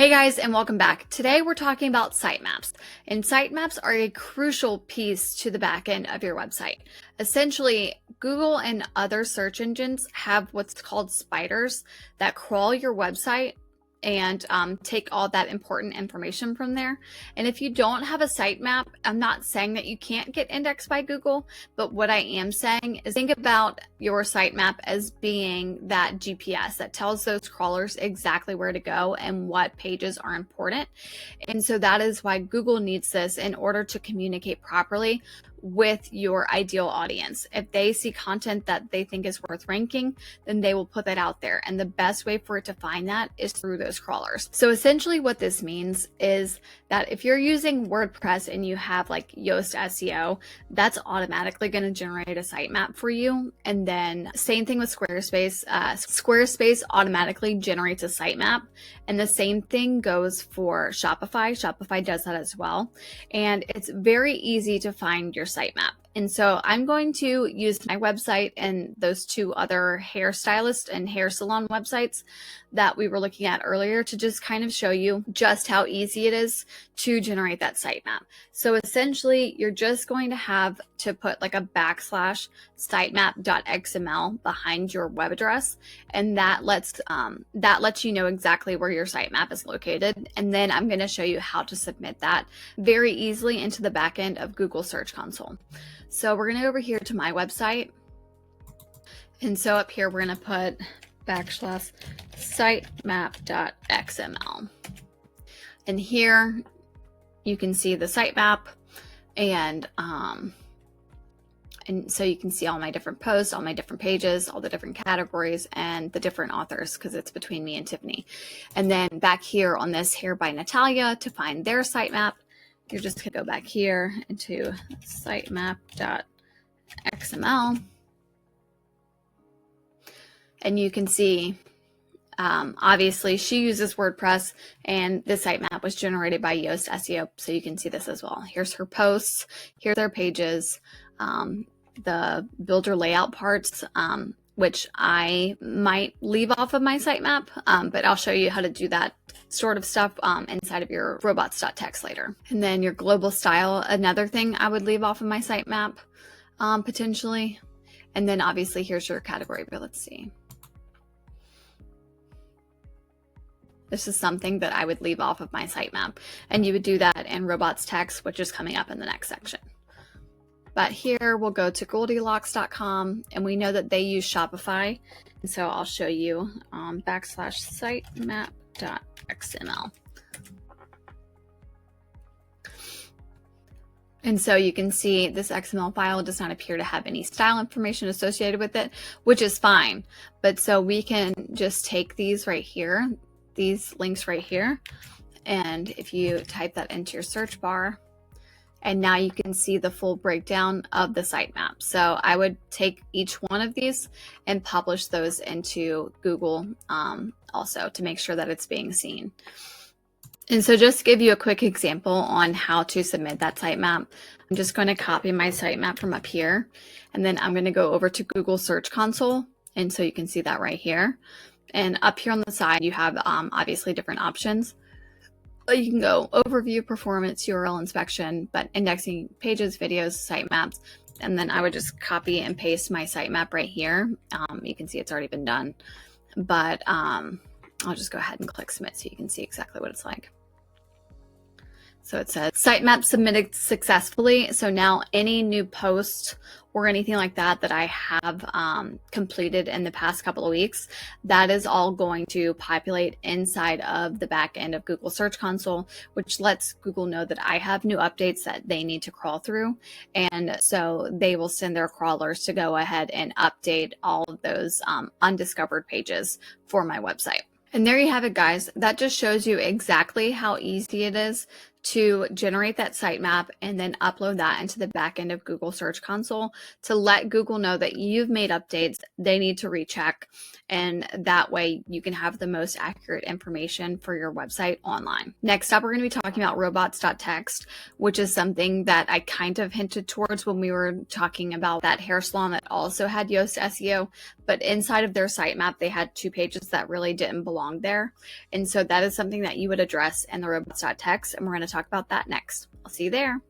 Hey guys, and welcome back. Today we're talking about sitemaps, and sitemaps are a crucial piece to the back end of your website. Essentially, Google and other search engines have what's called spiders that crawl your website and take all that important information from there. And if you don't have a sitemap, I'm not saying that you can't get indexed by Google, but what I am saying is think about your sitemap as being that GPS that tells those crawlers exactly where to go and what pages are important. And so that is why Google needs this in order to communicate properly with your ideal audience. If they see content that they think is worth ranking, then they will put that out there. And the best way for it to find that is through those crawlers. So essentially what this means is that if you're using WordPress and you have like Yoast SEO, that's automatically going to generate a sitemap for you. And then same thing with Squarespace. Squarespace automatically generates a sitemap. And the same thing goes for Shopify. Shopify does that as well. And it's very easy to find your sitemap. And so I'm going to use my website and those two other hairstylist and hair salon websites that we were looking at earlier to just kind of show you just how easy it is to generate that sitemap. So essentially, you're just going to have to put like a /sitemap.xml behind your web address, and that lets you know exactly where your sitemap is located. And then I'm going to show you how to submit that very easily into the back end of Google Search Console. So we're going to go over here to my website. And so up here, we're going to put /sitemap.xml. And here you can see the sitemap, and so you can see all my different posts, all my different pages, all the different categories, and the different authors because it's between me and Tiffany. And then back here on this Hair by Natalia, to find their sitemap, you're just going to go back here into sitemap.xml. And you can see, obviously, she uses WordPress, and the sitemap was generated by Yoast SEO. So you can see this as well. Here's her posts. Here are their pages. The builder layout parts, which I might leave off of my sitemap, but I'll show you how to do that sort of stuff inside of your robots.txt later. And then your global style, another thing I would leave off of my sitemap potentially. And then obviously here's your category, but let's see. This is something that I would leave off of my sitemap, and you would do that in robots.txt, which is coming up in the next section. But here we'll go to Goldilocks.com, and we know that they use Shopify. And so I'll show you /sitemap.xml. And so you can see this XML file does not appear to have any style information associated with it, which is fine. But so we can just take these right here, these links right here. And if you type that into your search bar, and now you can see the full breakdown of the sitemap. So I would take each one of these and publish those into Google also to make sure that it's being seen. And so just to give you a quick example on how to submit that sitemap, I'm just going to copy my sitemap from up here, and then I'm going to go over to Google Search Console. And so you can see that right here. And up here on the side, you have obviously different options. You can go overview, performance, URL inspection, but indexing pages, videos, sitemaps. And then I would just copy and paste my sitemap right here. You can see it's already been done, but I'll just go ahead and click submit so you can see exactly what it's like. So it says sitemap submitted successfully. So now any new post or anything like that that I have completed in the past couple of weeks, that is all going to populate inside of the back end of Google Search Console, which lets Google know that I have new updates that they need to crawl through. And so they will send their crawlers to go ahead and update all of those undiscovered pages for my website. And there you have it, guys. That just shows you exactly how easy it is to generate that sitemap and then upload that into the back end of Google Search Console to let Google know that you've made updates they need to recheck. And that way you can have the most accurate information for your website online. Next up, we're going to be talking about robots.txt, which is something that I kind of hinted towards when we were talking about that hair salon that also had Yoast SEO, but inside of their sitemap, they had 2 pages that really didn't belong there. And so that is something that you would address in the robots.txt, and we're going to talk about that next. I'll see you there.